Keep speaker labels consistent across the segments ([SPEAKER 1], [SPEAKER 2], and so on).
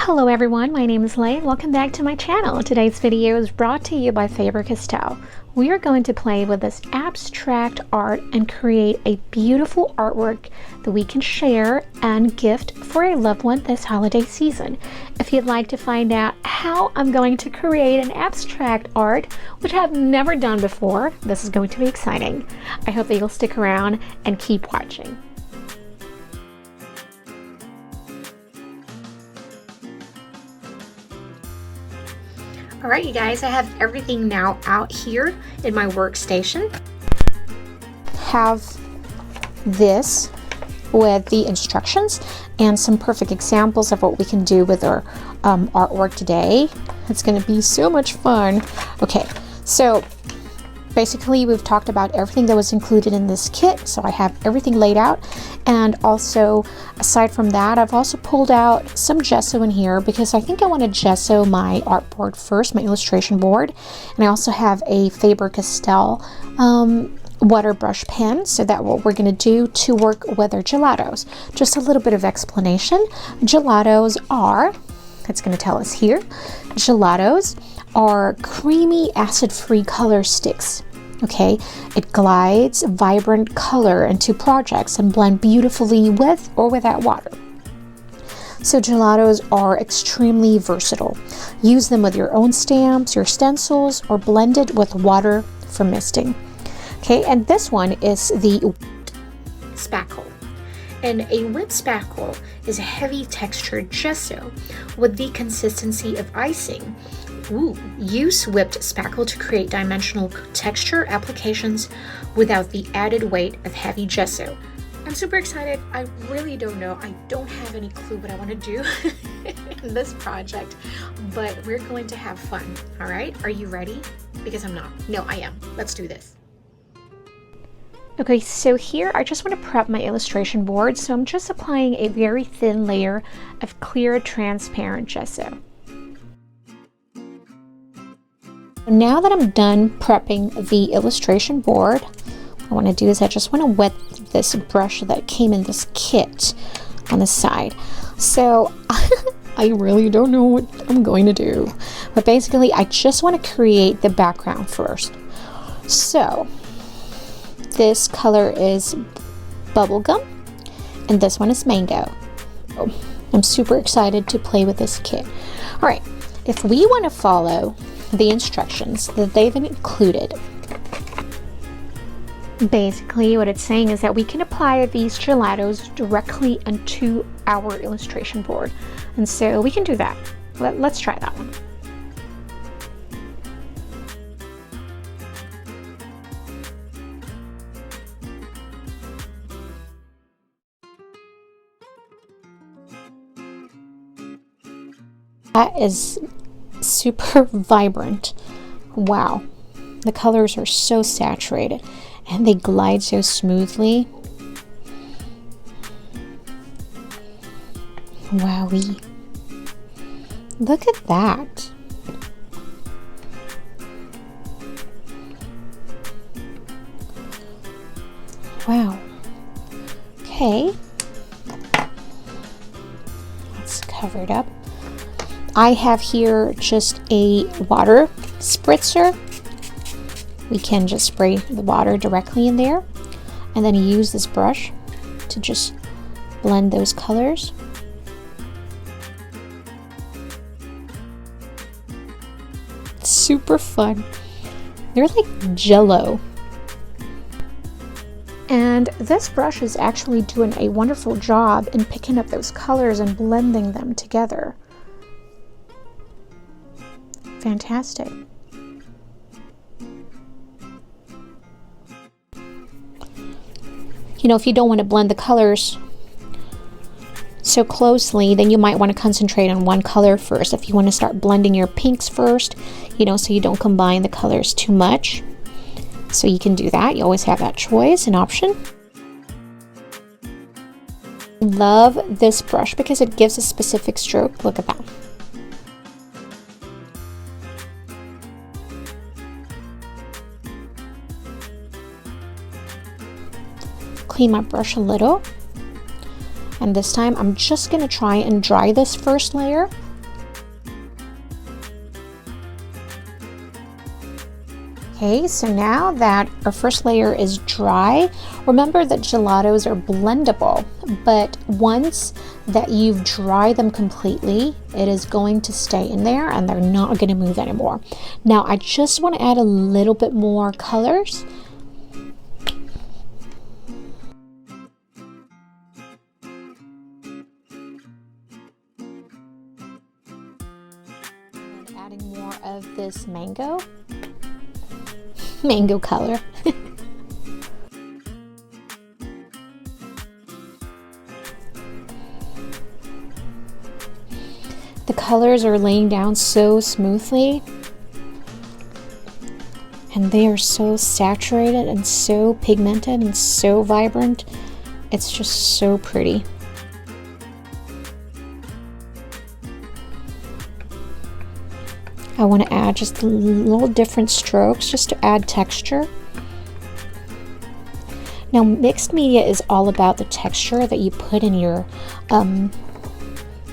[SPEAKER 1] Hello everyone, my name is Lay and welcome back to my channel. Today's video is brought to you by Faber-Castell. We are going to play with this abstract art and create a beautiful artwork that we can share and gift for a loved one this holiday season. If you'd like to find out how I'm going to create an abstract art, which I've never done before, this is going to be exciting. I hope that you'll stick around and keep watching. All right, you guys, I have everything now out here in my workstation. Have this with the instructions and some perfect examples of what we can do with our artwork today. It's going to be so much fun. Okay, so basically we've talked about everything that was included in this kit, so I have everything laid out. And also, aside from that, I've also pulled out some gesso in here because I think I want to gesso my artboard first, my illustration board. And I also have a Faber-Castell water brush pen, so that's what we're going to do to work with our gelatos. Just a little bit of explanation. Gelatos are, it's going to tell us here, gelatos are creamy acid-free color sticks. Okay, it glides vibrant color into projects and blend beautifully with or without water. So gelatos are extremely versatile. Use them with your own stamps, your stencils, or blended with water for misting. Okay, and this one is the spackle. And a whipped spackle is a heavy textured gesso with the consistency of icing. Use whipped spackle to create dimensional texture applications without the added weight of heavy gesso. I'm super excited. I really don't know. I don't have any clue what I want to do in this project, but we're going to have fun. All right, are you ready? Because I'm not. No, I am. Let's do this. Okay, so here I just want to prep my illustration board, so I'm just applying a very thin layer of clear transparent gesso. Now that I'm done prepping the illustration board, what I want to do is I just want to wet this brush that came in this kit on the side. So I really don't know what I'm going to do, but basically I just want to create the background first. So this color is bubblegum and this one is mango. I'm super excited to play with this kit. All right, if we want to follow the instructions that they've included, basically what it's saying is that we can apply these gelatos directly onto our illustration board, and so we can do that. Let's try that one. That is super vibrant. Wow, the colors are so saturated and they glide so smoothly. Wowee, look at that. Wow. Okay, let's cover it up. I have here just a water spritzer. We can just spray the water directly in there and then use this brush to just blend those colors. It's super fun. They're like jello. And this brush is actually doing a wonderful job in picking up those colors and blending them together. Fantastic. You know, if you don't want to blend the colors so closely, then you might want to concentrate on one color first. If you want to start blending your pinks first, you know, so you don't combine the colors too much. So you can do that. You always have that choice and option. Love this brush because it gives a specific stroke. Look at that. Clean my brush a little, and this time I'm just going to try and dry this first layer Okay, so now that our first layer is dry, remember that gelatos are blendable, but once that you've dried them completely, it is going to stay in there and they're not going to move anymore. Now I just want to add a little bit more colors. And adding more of this mango color. The colors are laying down so smoothly, and they are so saturated and so pigmented and so vibrant. It's just so pretty. I want to add just a little different strokes just to add texture. Now, mixed media is all about the texture that you put in your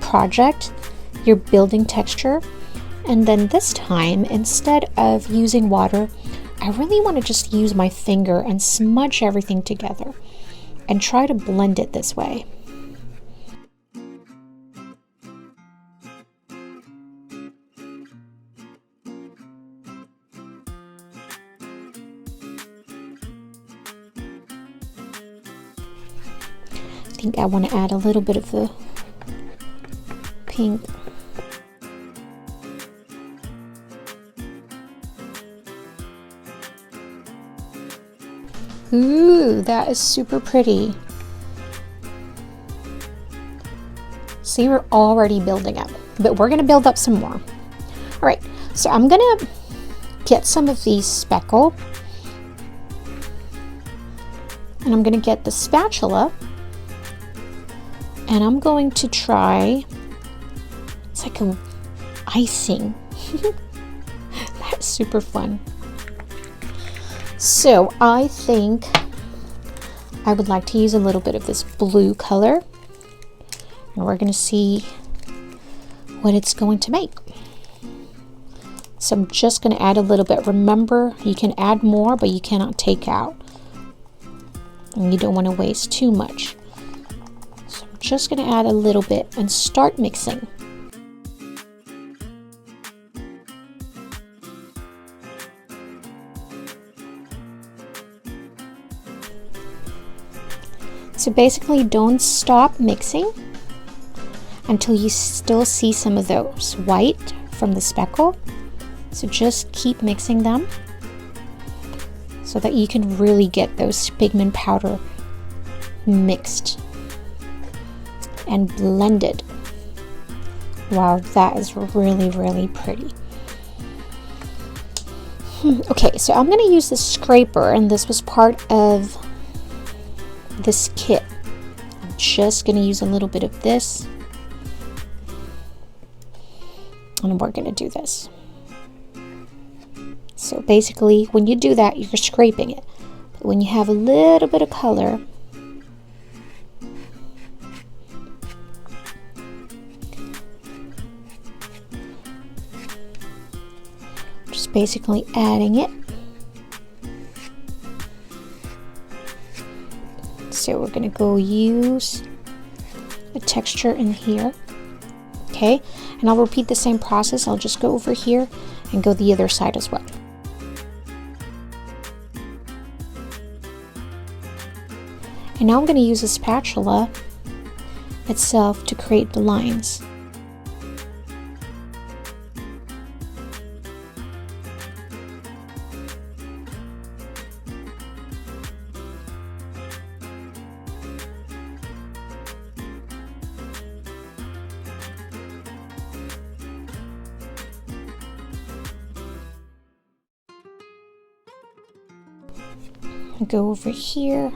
[SPEAKER 1] project, your building texture. And then this time, instead of using water, I really want to just use my finger and smudge everything together and try to blend it this way. I think I want to add a little bit of the pink. Ooh, that is super pretty. See, we're already building up, but we're going to build up some more. All right, so I'm going to get some of these speckle, and I'm going to get the spatula, and I'm going to try, it's like an icing. That's super fun. So I think I would like to use a little bit of this blue color, and we're going to see what it's going to make. So I'm just going to add a little bit. Remember, you can add more, but you cannot take out, and you don't want to waste too much. So I'm just going to add a little bit and start mixing. So basically, don't stop mixing until you still see some of those white from the speckle. So just keep mixing them so that you can really get those pigment powder mixed and blended. Wow, that is really, really pretty. Okay, so I'm going to use the scraper, and this was part of this kit. I'm just going to use a little bit of this, and we're going to do this. So basically, when you do that, you're scraping it. But when you have a little bit of color, just basically adding it. So we're going to go use the texture in here. Okay, and I'll repeat the same process. I'll just go over here and go the other side as well. And now I'm going to use a spatula itself to create the lines. Go over here.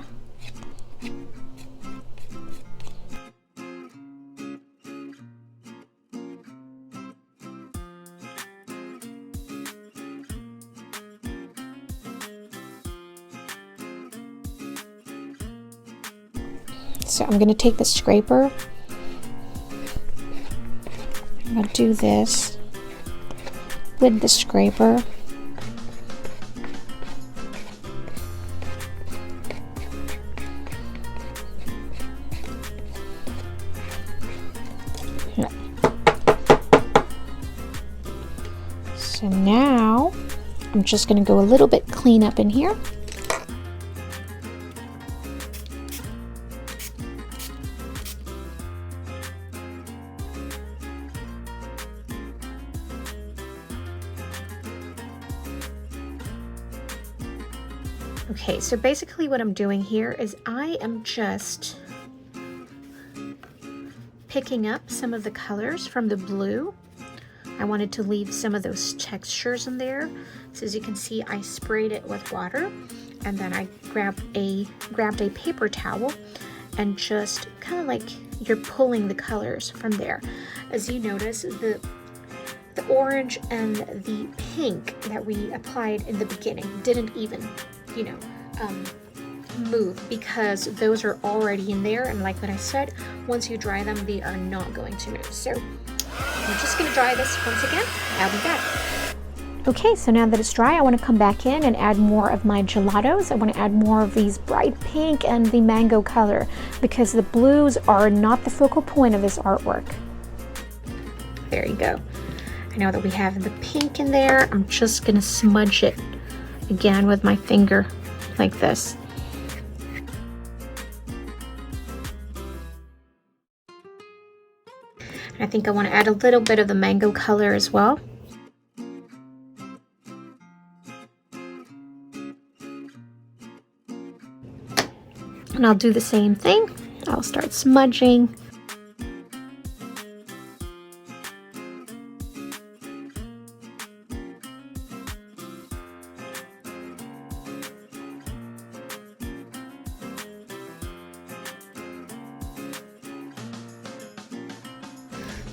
[SPEAKER 1] So I'm going to take the scraper. I'm going to do this with the scraper. So now I'm just going to go a little bit clean up in here. Okay, so basically what I'm doing here is I am just picking up some of the colors from the blue. I wanted to leave some of those textures in there. So as you can see, I sprayed it with water, and then I grabbed a paper towel and just kind of like you're pulling the colors from there. As you notice, the orange and the pink that we applied in the beginning didn't even, you know, move, because those are already in there, and like what I said, once you dry them, they are not going to move. So I'm just going to dry this once again. I'll be back. Okay, so now that it's dry, I want to come back in and add more of my gelatos. I want to add more of these bright pink and the mango color, because the blues are not the focal point of this artwork. There you go. Now that we have the pink in there, I'm just going to smudge it again with my finger like this. I think I want to add a little bit of the mango color as well. And I'll do the same thing. I'll start smudging.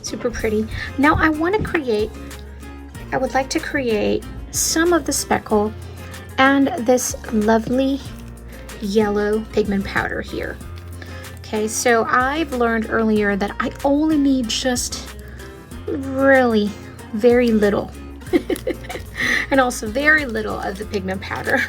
[SPEAKER 1] Super pretty. Now I would like to create some of the speckle and this lovely yellow pigment powder here. Okay, so I've learned earlier that I only need just really very little and also very little of the pigment powder.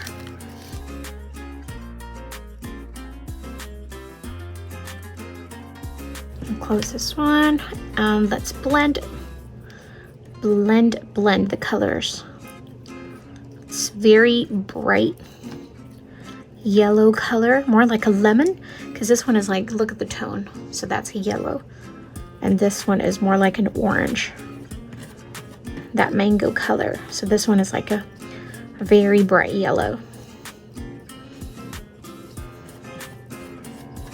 [SPEAKER 1] Close this one, and let's blend the colors. It's very bright yellow color, more like a lemon, because this one is like, look at the tone, so that's a yellow, and this one is more like an orange, that mango color. So this one is like a very bright yellow.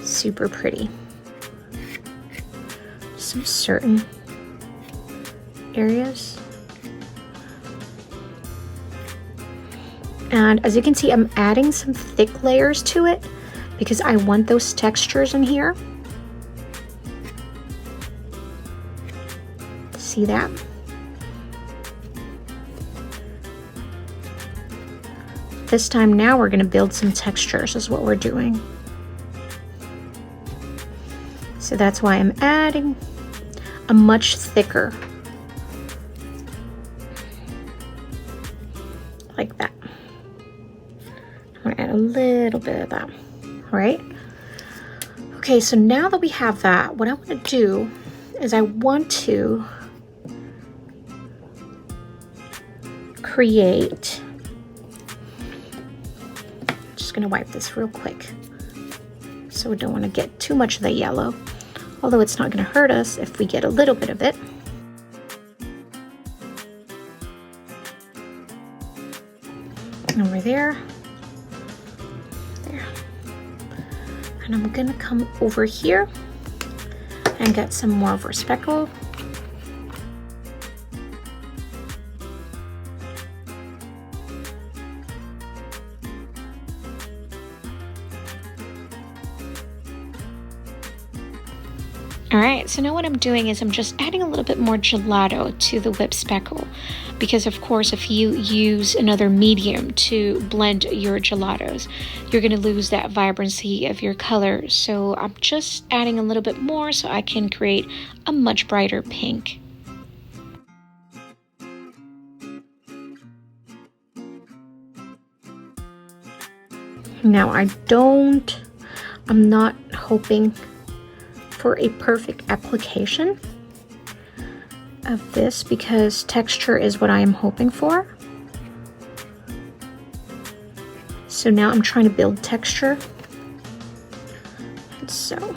[SPEAKER 1] Super pretty. Some certain areas. And as you can see, I'm adding some thick layers to it because I want those textures in here. See that? This time now we're going to build some textures is what we're doing. So that's why I'm adding a much thicker, like that. I'm gonna add a little bit of that, all right? Okay, so now that we have that, what I want to do is I want to create, I'm just gonna wipe this real quick, so we don't want to get too much of the yellow. Although it's not going to hurt us if we get a little bit of it. Over there. There. And I'm going to come over here and get some more of our speckle. Alright, so now what I'm doing is I'm just adding a little bit more gelato to the whipped speckle, because of course if you use another medium to blend your gelatos, you're going to lose that vibrancy of your color. So I'm just adding a little bit more so I can create a much brighter pink. Now I'm not hoping for a perfect application. of this because texture is what I am hoping for. So now I'm trying to build texture. And so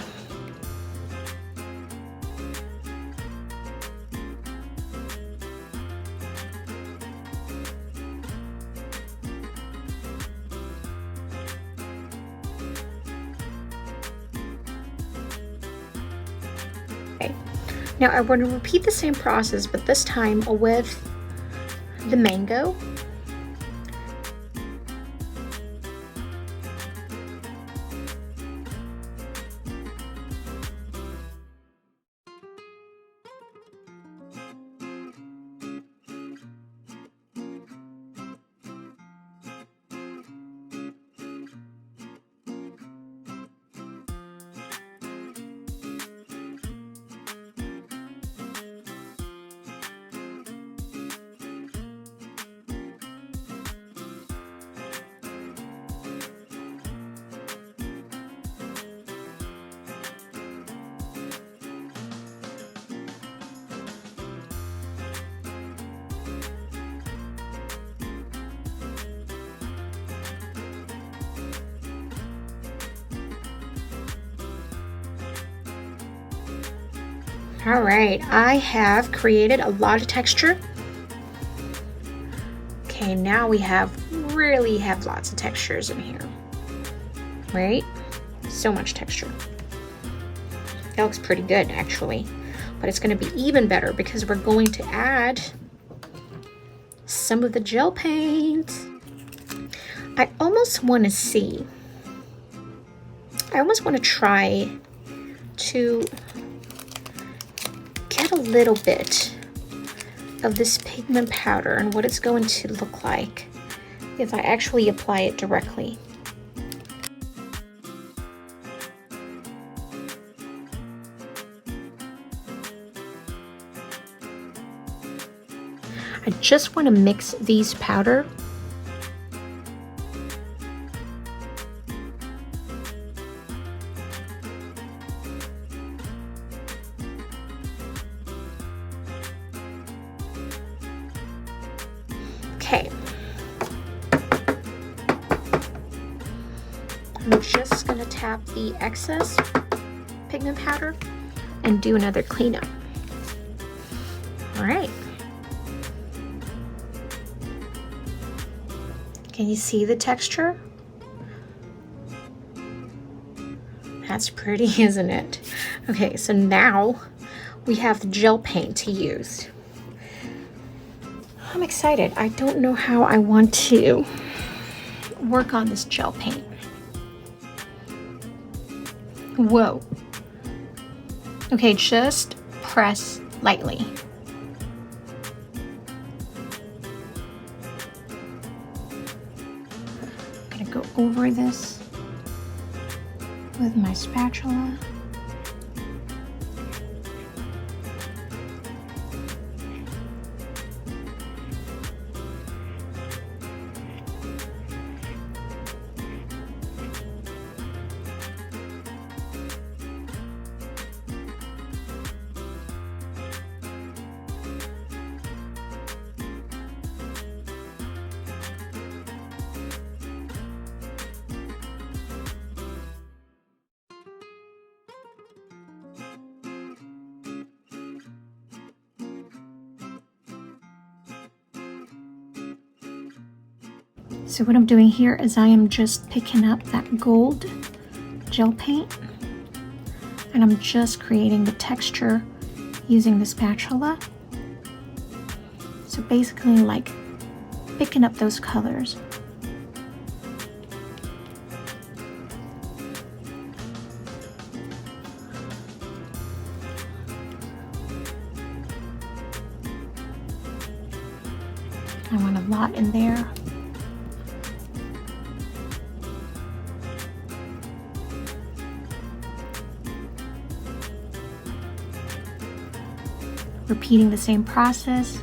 [SPEAKER 1] now I want to repeat the same process, but this time with the mango. All right, I have created a lot of texture. Okay, now we really have lots of textures in here, right? So much texture. That looks pretty good actually, but it's gonna be even better because we're going to add some of the gel paint. I almost wanna try to get a little bit of this pigment powder and what it's going to look like if I actually apply it directly. I just want to mix these powder. Okay, I'm just going to tap the excess pigment powder and do another cleanup. All right. Can you see the texture? That's pretty, isn't it? Okay, so now we have the gel paint to use. I'm excited. I don't know how I want to work on this gel paint. Whoa. Okay, just press lightly. I'm gonna go over this with my spatula. So what I'm doing here is I am just picking up that gold gel paint and I'm just creating the texture using the spatula. So basically like picking up those colors. I want a lot in there. Repeating the same process.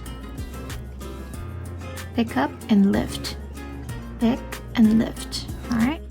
[SPEAKER 1] Pick up and lift. Pick and lift. All right.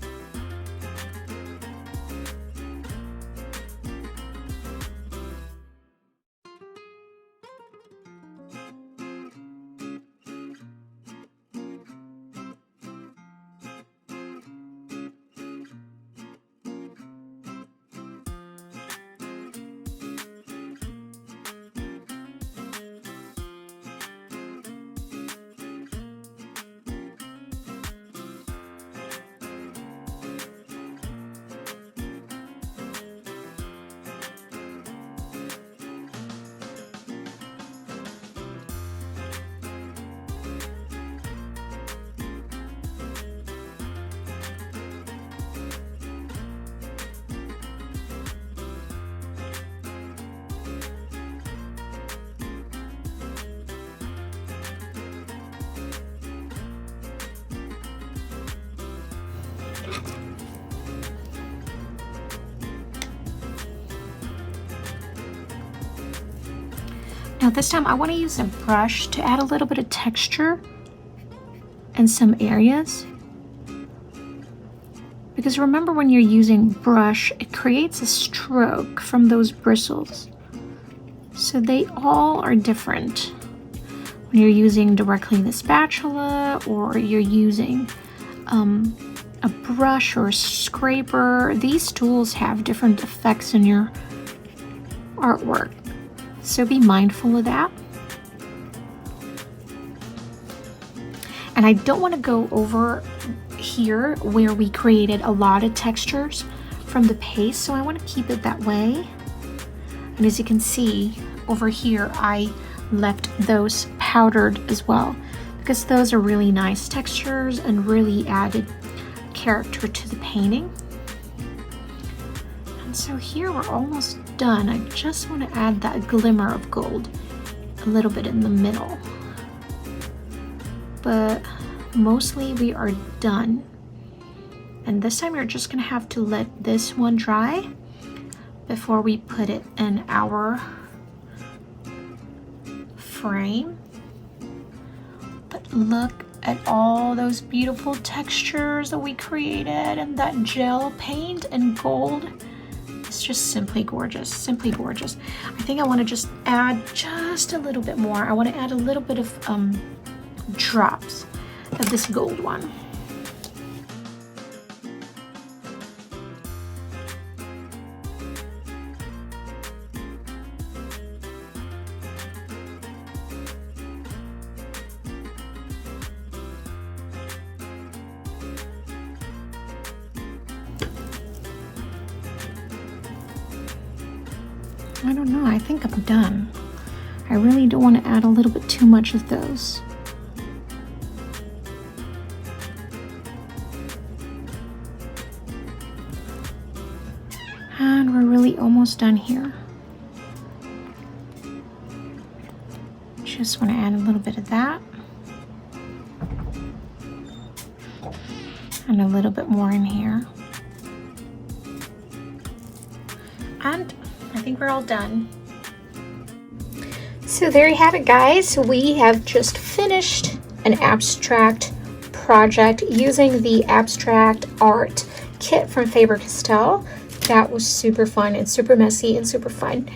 [SPEAKER 1] Now this time I want to use a brush to add a little bit of texture in some areas. Because remember, when you're using brush, it creates a stroke from those bristles. So they all are different. When you're using directly the spatula, or you're using a brush or a scraper, these tools have different effects in your artwork. So be mindful of that. And I don't want to go over here where we created a lot of textures from the paste, so I want to keep it that way. And as you can see over here, I left those powdered as well, because those are really nice textures and really added character to the painting. And so here we're almost done. I just want to add that glimmer of gold a little bit in the middle, but mostly we are done. And this time you're just gonna have to let this one dry before we put it in our frame. But look at all those beautiful textures that we created, and that gel paint and gold. It's just simply gorgeous, simply gorgeous. I think I want to just add just a little bit more. I want to add a little bit of drops of this gold one. I don't know, I think I'm done. I really don't want to add a little bit too much of those. And we're really almost done here. Just want to add a little bit of that. And a little bit more in here. And I think we're all done. So there you have it, guys. We have just finished an abstract project using the Abstract Art kit from Faber-Castell. That was super fun and super messy and super fun.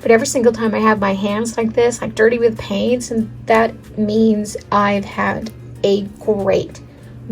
[SPEAKER 1] But every single time I have my hands like this, like dirty with paints, and that means I've had a great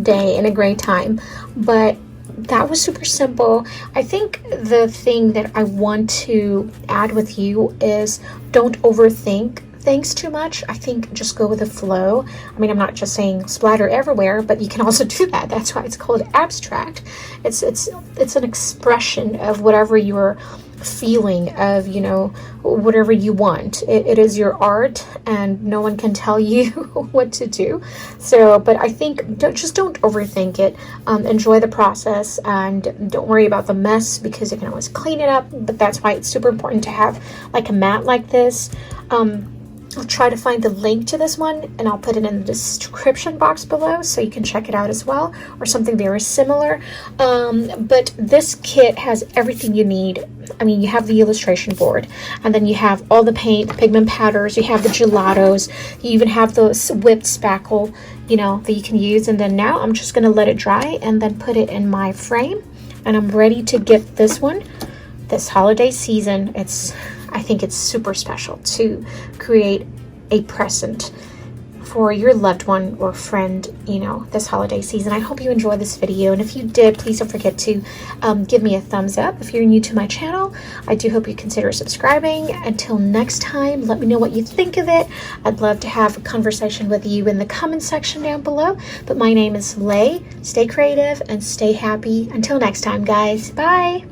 [SPEAKER 1] day and a great time. But that was super simple. I think the thing that I want to add with you is don't overthink things too much. I think just go with the flow. I mean, I'm not just saying splatter everywhere, but you can also do that. That's why it's called abstract. It's an expression of whatever you're feeling, of, you know, whatever you want. It is your art, and no one can tell you what to do. So, but I think just don't overthink it. Enjoy the process, and don't worry about the mess, because you can always clean it up. But that's why it's super important to have like a mat like this. I'll try to find the link to this one, and I'll put it in the description box below so you can check it out as well, or something very similar. But this kit has everything you need. I mean, you have the illustration board, and then you have all the paint, pigment powders, you have the gelatos, you even have the whipped spackle, you know, that you can use. And then now I'm just going to let it dry and then put it in my frame, and I'm ready to gift this one this holiday season. I think it's super special to create a present for your loved one or friend, you know, this holiday season. I hope you enjoyed this video, and if you did, please don't forget to give me a thumbs up. If you're new to my channel, I do hope you consider subscribing. Until next time, let me know what you think of it. I'd love to have a conversation with you in the comment section down below. But my name is Lay. Stay creative and stay happy. Until next time, guys. Bye.